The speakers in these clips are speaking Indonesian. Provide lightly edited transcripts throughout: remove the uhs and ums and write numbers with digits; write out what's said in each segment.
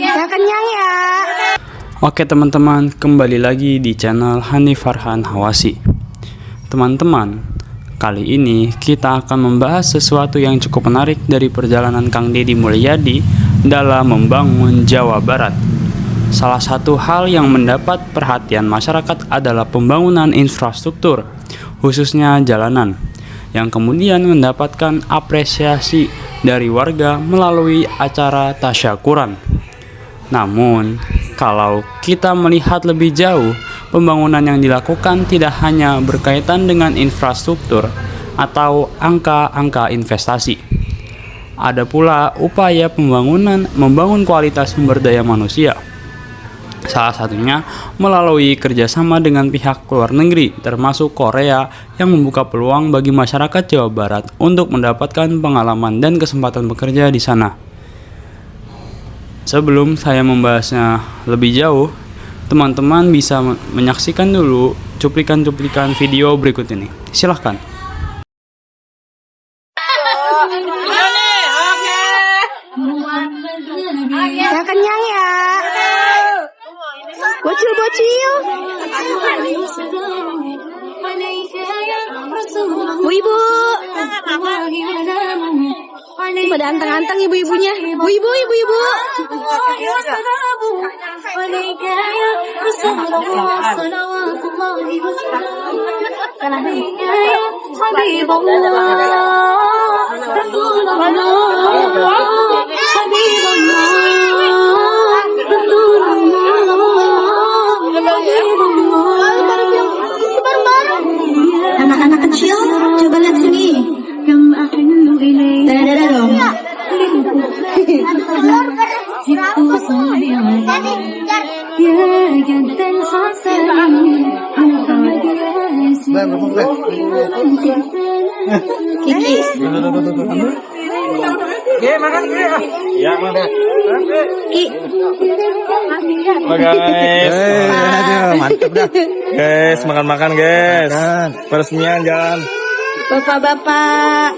Yang kenyang ya. Oke teman-teman, kembali lagi di channel Hani Farhan Hawasi. Teman-teman, kali ini kita akan membahas sesuatu yang cukup menarik dari perjalanan Kang Deddy Mulyadi dalam membangun Jawa Barat. Salah satu hal yang mendapat perhatian masyarakat adalah pembangunan infrastruktur, khususnya jalanan, yang kemudian mendapatkan apresiasi dari warga melalui acara tasyakuran. Namun, kalau kita melihat lebih jauh, pembangunan yang dilakukan tidak hanya berkaitan dengan infrastruktur atau angka-angka investasi. Ada pula upaya membangun kualitas sumber daya manusia. Salah satunya melalui kerjasama dengan pihak luar negeri, termasuk Korea, yang membuka peluang bagi masyarakat Jawa Barat untuk mendapatkan pengalaman dan kesempatan bekerja di sana. Sebelum saya membahasnya lebih jauh, teman-teman bisa menyaksikan dulu cuplikan-cuplikan video berikut ini. Silahkan. Yang kenyang ya. Bocil-bocil. Ibu-ibu. Pada anteng-anteng ibu-ibunya. Ibu-ibu. Anak-anak kecil, coba lihat sini. Dadah dong. Kiki. Ya, mana? Guys, Aduh, mantap dah. guys, makan-makan guys. Peresmian jalan. Bapak-bapak.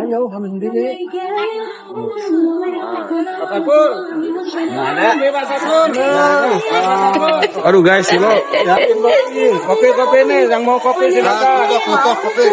Ayo, kami sendiri. Aduh guys, lo. Kopi nih, yang mau kopi silakan. Kopi.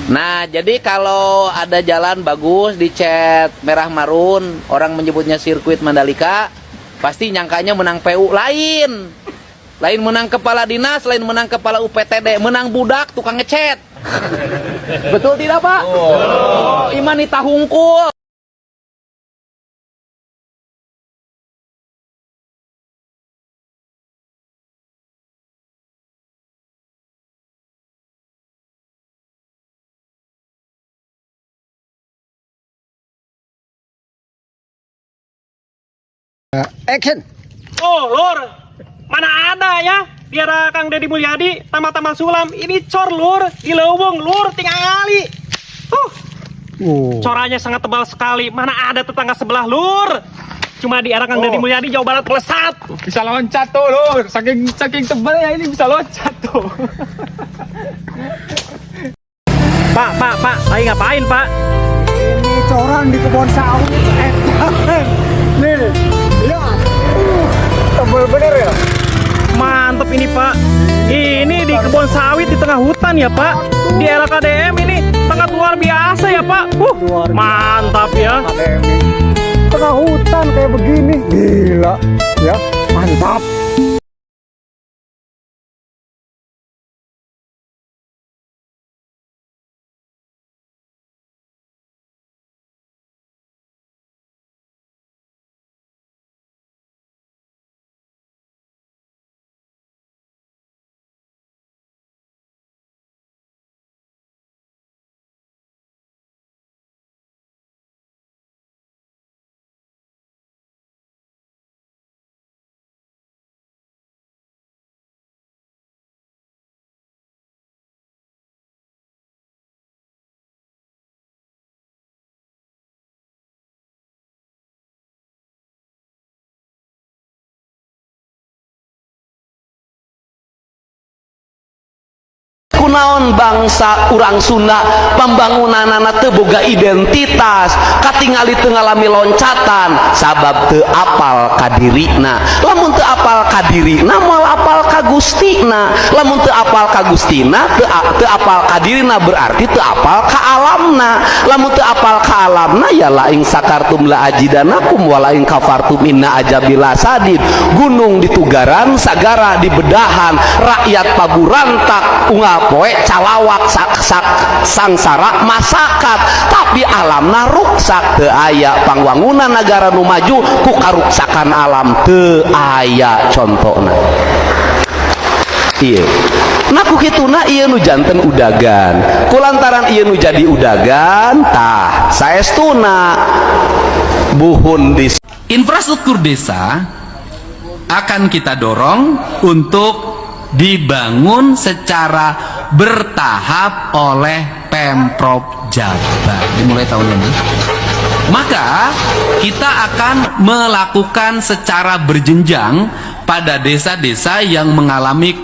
Nah, jadi kalau ada jalan bagus dicat merah marun, orang menyebutnya sirkuit Mandalika, pasti nyangkanya menang PU. Lain menang kepala dinas, lain menang kepala UPTD, menang budak tukang ngecat. Betul tidak, Pak? Oh, Imanita hungkul. Action. Oh, Lur, mana ada ya biar Kang Deddy Mulyadi tamal-tamal sulam. Ini cor, Lur, di leuweung, Lur, tinggal ngali. Coranya sangat tebal sekali. Mana ada tetangga sebelah, Lur. Cuma di era Kang Deddy Mulyadi Jawa Barat melesat. Bisa loncat tuh, Lur. Saking tebalnya ini bisa loncat tuh. Pak, lagi ngapain, Pak? Ini coran di kebun sawit. Nih, ya. Tebal bener ya. Mantep ini, Pak. Ini di kebun kebun sawit di tengah hutan ya Pak. Di era KDM ini sangat luar biasa ya Pak. Mantap ya. Tengah hutan kayak begini, gila, ya, mantap. Kunaon bangsa urang Sunda pembangunanana teu boga identitas, katingali teu ngalami loncatan sabab teu apal ka dirina. Lamun teu apal ka dirina moal apal ka Gustina, lamun teu apal ka Gustina teu apal ka dirina berarti teu apal ka alamna. Lamun teu apal ka alamna ya laing sakartum la ajidanakum wala ing kafartum inna ajabila sadid. Gunung ditugaran sagara dibedahan, rakyat paburantak ungap poe calawak sangsara masakat, tapi alamna ruksak teu aya pangwangunan negara nu maju ku karuksakan alam teu aya contona. Ieu nah ku kituna ieu nu janten udagan, kulantaran ieu nu jadi udagan tah saestuna buhun di infrastruktur desa akan kita dorong untuk dibangun secara bertahap oleh Pemprov Jabar dimulai tahun ini. Maka kita akan melakukan secara berjenjang pada desa-desa yang mengalami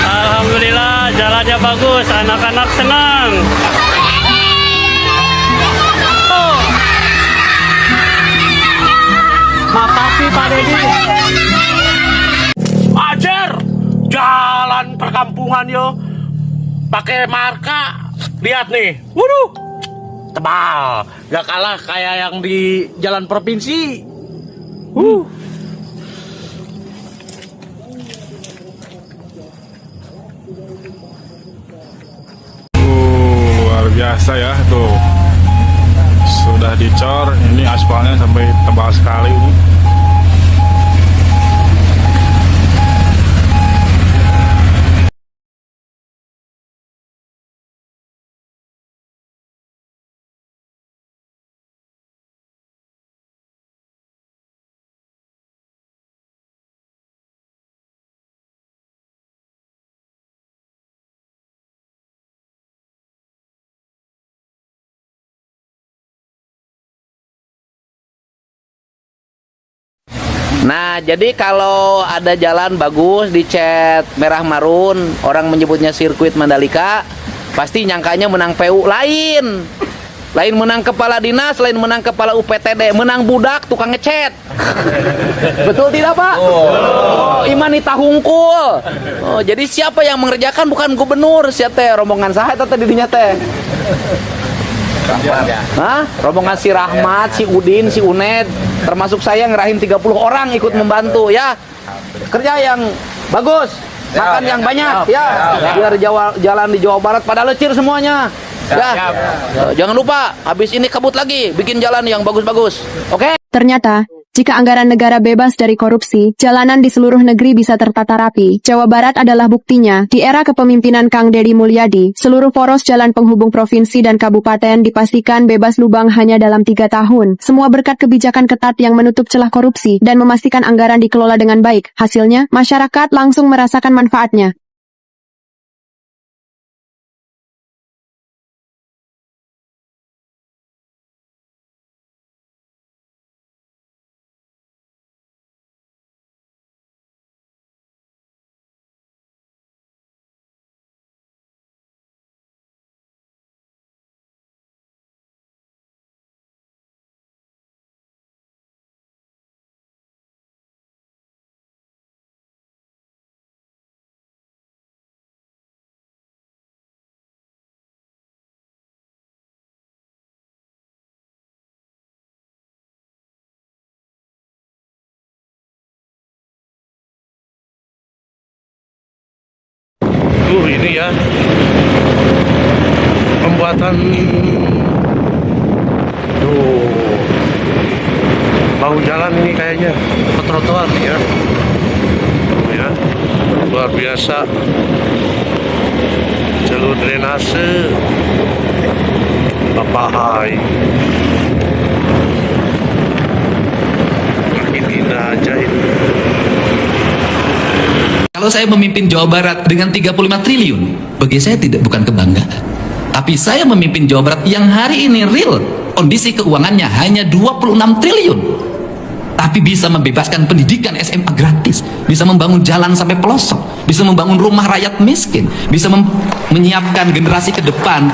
Alhamdulillah jalannya bagus, anak-anak senang. Makasih Pak Dedi. Ajar jalan perkampungan yo pakai marka, lihat nih, waduh tebal, gak kalah kayak yang di jalan provinsi. Luar biasa ya tuh. Sudah dicor, ini aspalnya sampai tebal sekali ini. Nah, jadi kalau ada jalan bagus dicat merah marun, orang menyebutnya sirkuit Mandalika, pasti nyangkanya menang PU. Lain menang kepala dinas, lain menang kepala UPTD, menang budak tukang ngecat. Betul tidak Pak? Oh, Imanita hungkul. Oh, jadi siapa yang mengerjakan bukan gubernur, siapa rombongan saha eta tadi dinya teh? Hah? Rombongan si Rahmat, si Udin, si Uned, termasuk saya ngerahin 30 orang ikut membantu ya. Kerja yang bagus, makan yang banyak ya. Biar jalan di Jawa Barat pada lecir semuanya. Ya. Jangan lupa habis ini kabut lagi bikin jalan yang bagus-bagus. Oke? Ternyata, jika anggaran negara bebas dari korupsi, jalanan di seluruh negeri bisa tertata rapi. Jawa Barat adalah buktinya. Di era kepemimpinan Kang Deddy Mulyadi, seluruh poros jalan penghubung provinsi dan kabupaten dipastikan bebas lubang hanya dalam 3 tahun. Semua berkat kebijakan ketat yang menutup celah korupsi dan memastikan anggaran dikelola dengan baik. Hasilnya, masyarakat langsung merasakan manfaatnya. Ini ya pembuatan bangun jalan ini kayaknya ke trotoar nih ya. Ya, luar biasa. Jalur drainase Papahai. Makin indah aja ini. Kalau saya memimpin Jawa Barat dengan 35 triliun, bagi saya bukan kebanggaan. Tapi saya memimpin Jawa Barat yang hari ini real, kondisi keuangannya hanya 26 triliun. Tapi bisa membebaskan pendidikan SMA gratis, bisa membangun jalan sampai pelosok, bisa membangun rumah rakyat miskin, bisa menyiapkan generasi ke depan.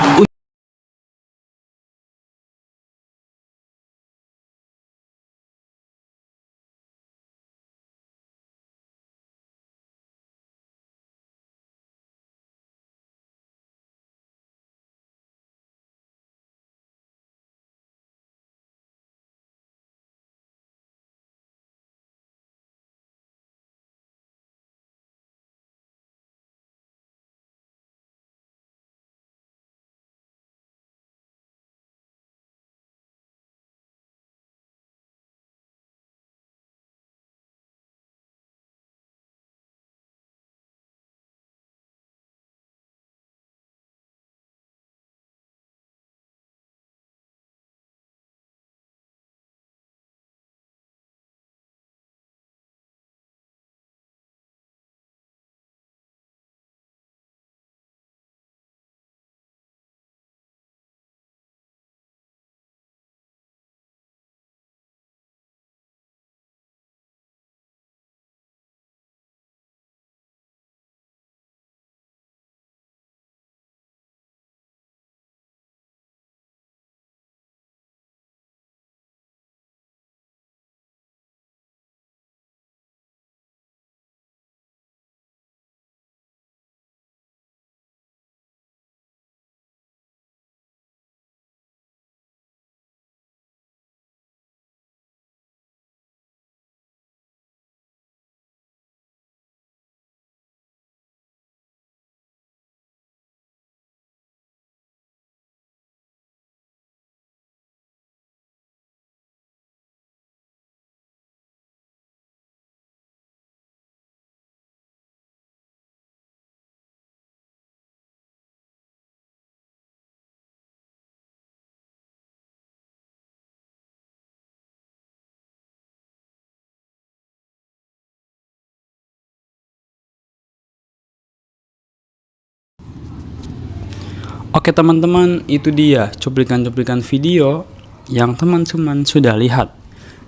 Oke teman-teman, itu dia cuplikan-cuplikan video yang teman-teman sudah lihat.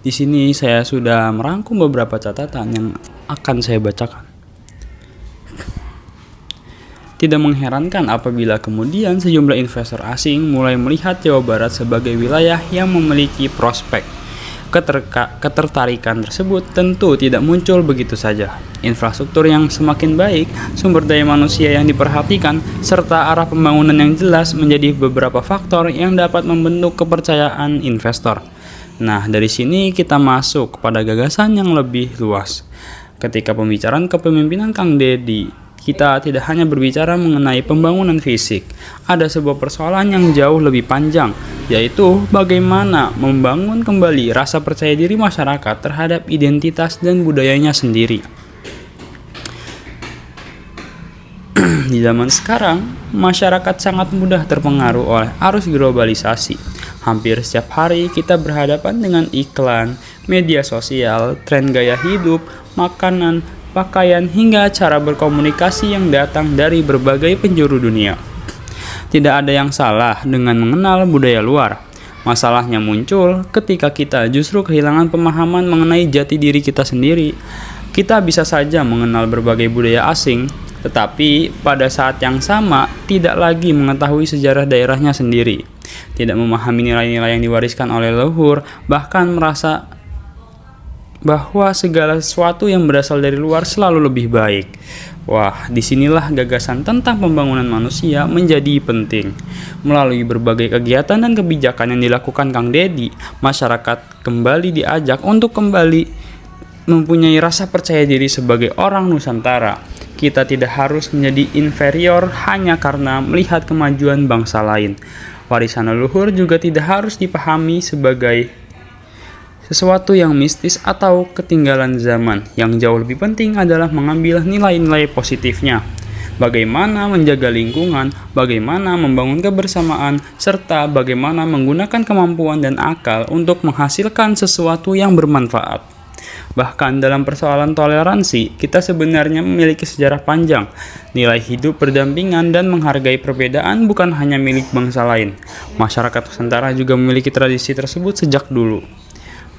Di sini saya sudah merangkum beberapa catatan yang akan saya bacakan. Tidak mengherankan apabila kemudian sejumlah investor asing mulai melihat Jawa Barat sebagai wilayah yang memiliki prospek. Ketertarikan tersebut tentu tidak muncul begitu saja. Infrastruktur yang semakin baik, sumber daya manusia yang diperhatikan, serta arah pembangunan yang jelas menjadi beberapa faktor yang dapat membentuk kepercayaan investor. Nah, dari sini kita masuk kepada gagasan yang lebih luas. Ketika pembicaraan kepemimpinan Kang Deddy, kita tidak hanya berbicara mengenai pembangunan fisik. Ada sebuah persoalan yang jauh lebih panjang, yaitu bagaimana membangun kembali rasa percaya diri masyarakat terhadap identitas dan budayanya sendiri. Di zaman sekarang, masyarakat sangat mudah terpengaruh oleh arus globalisasi. Hampir setiap hari kita berhadapan dengan iklan, media sosial, tren gaya hidup, makanan, pakaian, hingga cara berkomunikasi yang datang dari berbagai penjuru dunia. Tidak ada yang salah dengan mengenal budaya luar. Masalahnya muncul ketika kita justru kehilangan pemahaman mengenai jati diri kita sendiri. Kita bisa saja mengenal berbagai budaya asing, tetapi pada saat yang sama tidak lagi mengetahui sejarah daerahnya sendiri. Tidak memahami nilai-nilai yang diwariskan oleh leluhur, bahkan merasa bahwa segala sesuatu yang berasal dari luar selalu lebih baik. Wah, disinilah gagasan tentang pembangunan manusia menjadi penting. Melalui berbagai kegiatan dan kebijakan yang dilakukan Kang Deddy, masyarakat kembali diajak untuk kembali mempunyai rasa percaya diri sebagai orang Nusantara. Kita tidak harus menjadi inferior hanya karena melihat kemajuan bangsa lain. Warisan leluhur juga tidak harus dipahami sebagai sesuatu yang mistis atau ketinggalan zaman. Yang jauh lebih penting adalah mengambil nilai-nilai positifnya. Bagaimana menjaga lingkungan, bagaimana membangun kebersamaan, serta bagaimana menggunakan kemampuan dan akal untuk menghasilkan sesuatu yang bermanfaat. Bahkan dalam persoalan toleransi, kita sebenarnya memiliki sejarah panjang. Nilai hidup berdampingan dan menghargai perbedaan bukan hanya milik bangsa lain. Masyarakat Nusantara juga memiliki tradisi tersebut sejak dulu.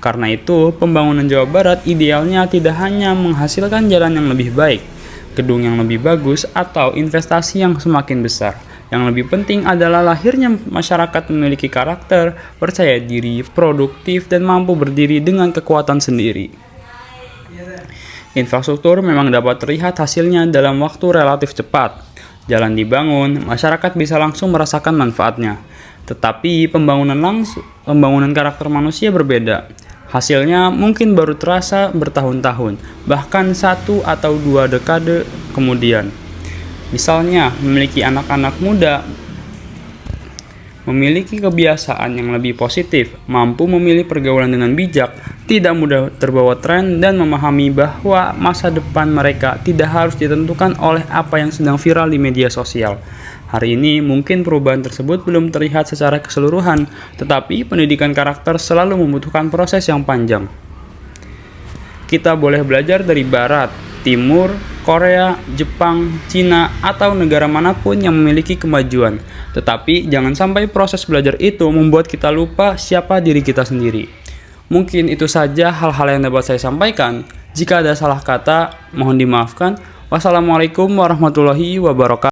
Karena itu, pembangunan Jawa Barat idealnya tidak hanya menghasilkan jalan yang lebih baik, gedung yang lebih bagus, atau investasi yang semakin besar. Yang lebih penting adalah lahirnya masyarakat memiliki karakter, percaya diri, produktif, dan mampu berdiri dengan kekuatan sendiri. Infrastruktur memang dapat terlihat hasilnya dalam waktu relatif cepat. Jalan dibangun, masyarakat bisa langsung merasakan manfaatnya. Tetapi pembangunan karakter manusia berbeda. Hasilnya mungkin baru terasa bertahun-tahun, bahkan 1 atau 2 dekade kemudian. Misalnya, memiliki anak-anak muda memiliki kebiasaan yang lebih positif, mampu memilih pergaulan dengan bijak, tidak mudah terbawa tren, dan memahami bahwa masa depan mereka tidak harus ditentukan oleh apa yang sedang viral di media sosial. Hari ini mungkin perubahan tersebut belum terlihat secara keseluruhan, tetapi pendidikan karakter selalu membutuhkan proses yang panjang. Kita boleh belajar dari Barat, Timur, Korea, Jepang, Cina, atau negara manapun yang memiliki kemajuan. Tetapi jangan sampai proses belajar itu membuat kita lupa siapa diri kita sendiri. Mungkin itu saja hal-hal yang dapat saya sampaikan. Jika ada salah kata, mohon dimaafkan. Wassalamualaikum warahmatullahi wabarakatuh.